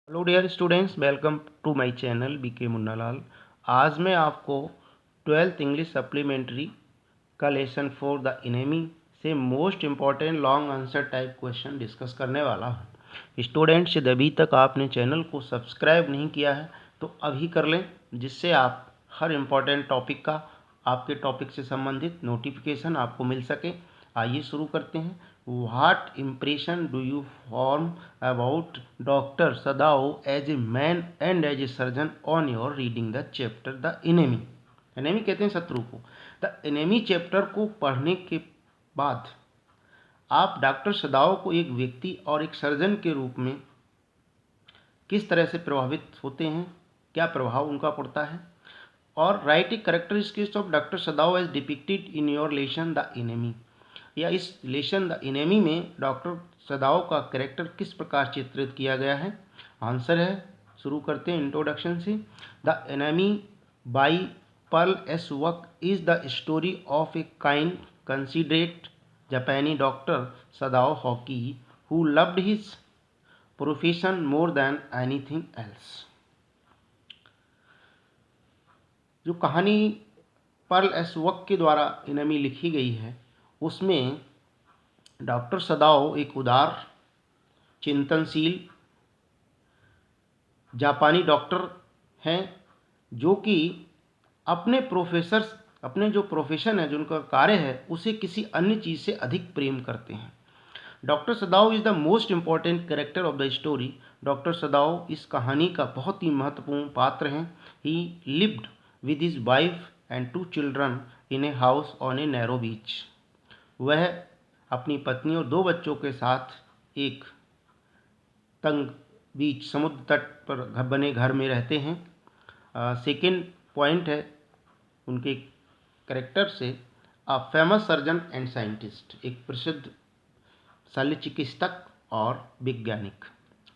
Hello dear students, welcome to my channel B K Munnalal. आज मैं आपको 12th इंग्लिश सप्लीमेंट्री का लेसन फॉर द इनेमी से most important long answer type question discuss करने वाला हूँ। स्टूडेंट्स, यदि अभी तक आपने चैनल को सब्सक्राइब नहीं किया है तो अभी कर लें, जिससे आप हर इम्पॉर्टेंट टॉपिक का, आपके टॉपिक से संबंधित नोटिफिकेशन आपको मिल सके। आइए शुरू करते हैं। What impression do you form about doctor Sadao as a man and as a surgeon on your reading the chapter the enemy. Enemy कहते हैं शत्रु को। द एनेमी चैप्टर को पढ़ने के बाद आप डॉक्टर सदाओ को एक व्यक्ति और एक सर्जन के रूप में किस तरह से प्रभावित होते हैं, क्या प्रभाव उनका पड़ता है, और write a characteristics of doctor Sadao as depicted in your lesson the enemy, या इस लेसन द इनेमी में डॉक्टर सदाओ का कैरेक्टर किस प्रकार चित्रित किया गया है। आंसर है, शुरू करते हैं इंट्रोडक्शन से। The enemy by Pearl S Buck is the story of a kind considerate जापानी doctor Sadao Hoki who loved his profession more than anything else. जो कहानी पर्ल एस वक के द्वारा इनेमी लिखी गई है, उसमें डॉक्टर सदाओ एक उदार, चिंतनशील जापानी डॉक्टर हैं, जो कि अपने जो प्रोफेशन है, जो उनका कार्य है, उसे किसी अन्य चीज़ से अधिक प्रेम करते हैं। Doctor Sadao is the most important character of the story. Doctor Sadao इस कहानी का बहुत ही महत्वपूर्ण पात्र हैं। He lived with his wife and 2 children in a house on a narrow beach. वह अपनी पत्नी और 2 बच्चों के साथ एक तंग बीच, समुद्र तट पर बने घर में रहते हैं। सेकेंड पॉइंट है उनके कैरेक्टर से, a famous surgeon and scientist, एक प्रसिद्ध शल्य चिकित्सक और वैज्ञानिक।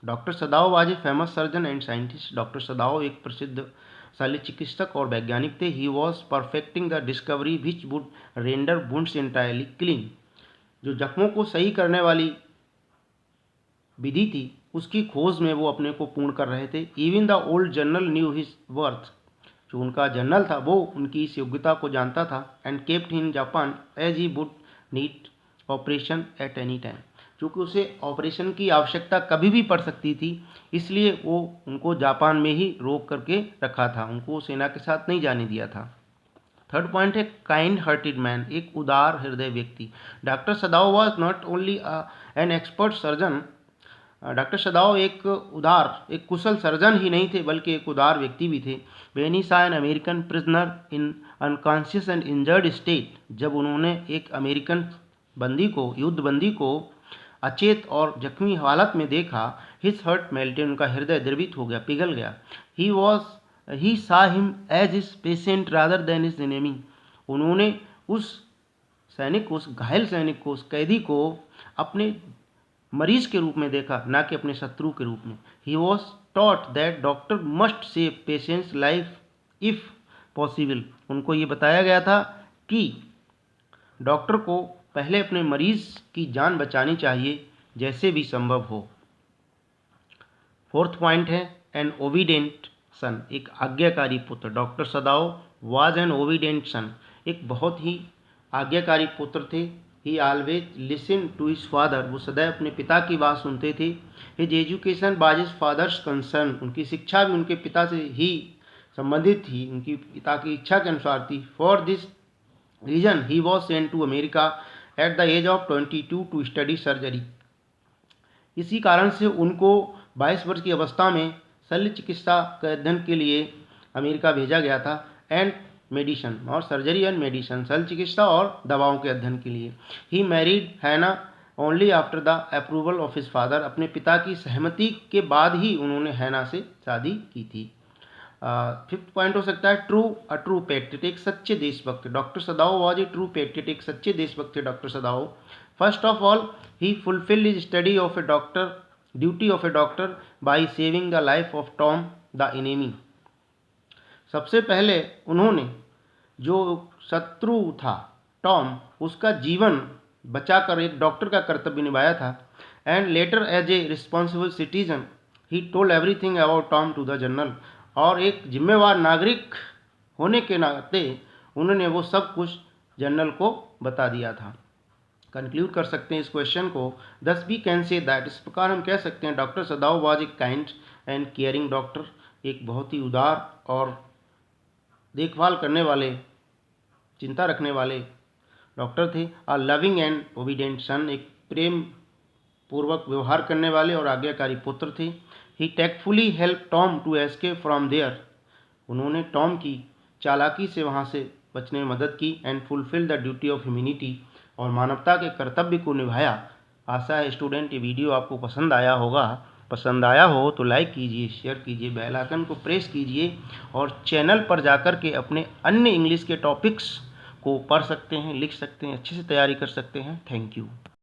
Doctor Sadao was a famous surgeon and scientist. Doctor सदाओ एक प्रसिद्ध शल्य चिकित्सक और वैज्ञानिक थे। He was perfecting the discovery which would render wounds entirely clean. जो जख्मों को सही करने वाली विधि थी, उसकी खोज में वो अपने को पूर्ण कर रहे थे। Even the old general new his worth. जो उनका जनरल था, वो उनकी इस योग्यता को जानता था। And kept in Japan as he would need operation at any time. क्योंकि उसे ऑपरेशन की आवश्यकता कभी भी पड़ सकती थी, इसलिए वो उनको जापान में ही रोक करके रखा था, उनको सेना के साथ नहीं जाने दिया था। थर्ड पॉइंट है काइंड हार्टेड मैन, एक उदार हृदय व्यक्ति। Doctor Sadao was not only an expert surgeon. Doctor सदाओ एक कुशल सर्जन ही नहीं थे, बल्कि एक उदार व्यक्ति भी थे। When he saw an American prisoner in unconscious and injured state, जब उन्होंने एक अमेरिकन युद्ध बंदी को अचेत और जख्मी हालत में देखा, हिज हर्ट मेल्टेड, उनका हृदय द्रवित हो गया, पिघल गया। He saw him as his patient rather than his enemy. उन्होंने उस घायल सैनिक को, उस कैदी को अपने मरीज के रूप में देखा, ना कि अपने शत्रु के रूप में। He was taught that doctor must save patients life if possible. उनको ये बताया गया था कि डॉक्टर को पहले अपने मरीज की जान बचानी चाहिए, जैसे भी संभव हो। फोर्थ पॉइंट है एन ओबीडेंट सन, एक आज्ञाकारी पुत्र। Doctor Sadao was an obedient son, एक बहुत ही आज्ञाकारी पुत्र थे। He always listen to his father, वो सदैव अपने पिता की बात सुनते थे। His education was his father's concern, उनकी शिक्षा भी उनके पिता से ही संबंधित थी, उनकी पिता की इच्छा के अनुसार थी। For this reason he was sent to America at the age of 22 to study surgery. इसी कारण से उनको 22 वर्ष की अवस्था में शल्य चिकित्सा के अध्ययन के लिए अमेरिका भेजा गया था। एंड मेडिसन और सर्जरी एंड मेडिसन, शल्य चिकित्सा और दवाओं के अध्ययन के लिए। ही मैरिड हैना only after the approval of his father, अपने पिता की सहमति के बाद ही उन्होंने हैना से शादी की थी। फिफ्थ पॉइंट हो सकता है ट्रू पेट्रियट, एक सच्चे देशभक्त। Doctor Sadao was a true patriot, एक सच्चे देशभक्त थे doctor Sadao. First of all he fulfilled his study of A doctor duty of A doctor by saving the life of Tom the enemy. सबसे पहले उन्होंने जो शत्रु था टॉम, उसका जीवन बचाकर एक डॉक्टर का कर्तव्य निभाया था। And later as a responsible citizen he told everything about Tom to the general, और एक जिम्मेवार नागरिक होने के नाते उन्होंने वो सब कुछ जनरल को बता दिया था। कंक्लूड कर सकते हैं इस क्वेश्चन को, दस वी कैन से दैट, इस प्रकार हम कह सकते हैं doctor सदाव was a kind and caring doctor, एक बहुत ही उदार और देखभाल करने वाले, चिंता रखने वाले डॉक्टर थे। अ लविंग एंड ओबीडिएंट सन, एक प्रेम पूर्वक व्यवहार करने वाले और आज्ञाकारी पुत्र थे। He tactfully help Tom to escape from there, उन्होंने टॉम की चालाकी से वहाँ से बचने में मदद की। And fulfil the duty of humanity, और मानवता के कर्तव्य को निभाया। आशा है स्टूडेंट ये वीडियो आपको पसंद आया होगा। पसंद आया हो तो लाइक कीजिए, शेयर कीजिए, बेल आइकन को प्रेस कीजिए, और चैनल पर जाकर के अपने अन्य इंग्लिश के टॉपिक्स को पढ़ सकते हैं, लिख सकते हैं, अच्छे से तैयारी कर सकते हैं। Thank you.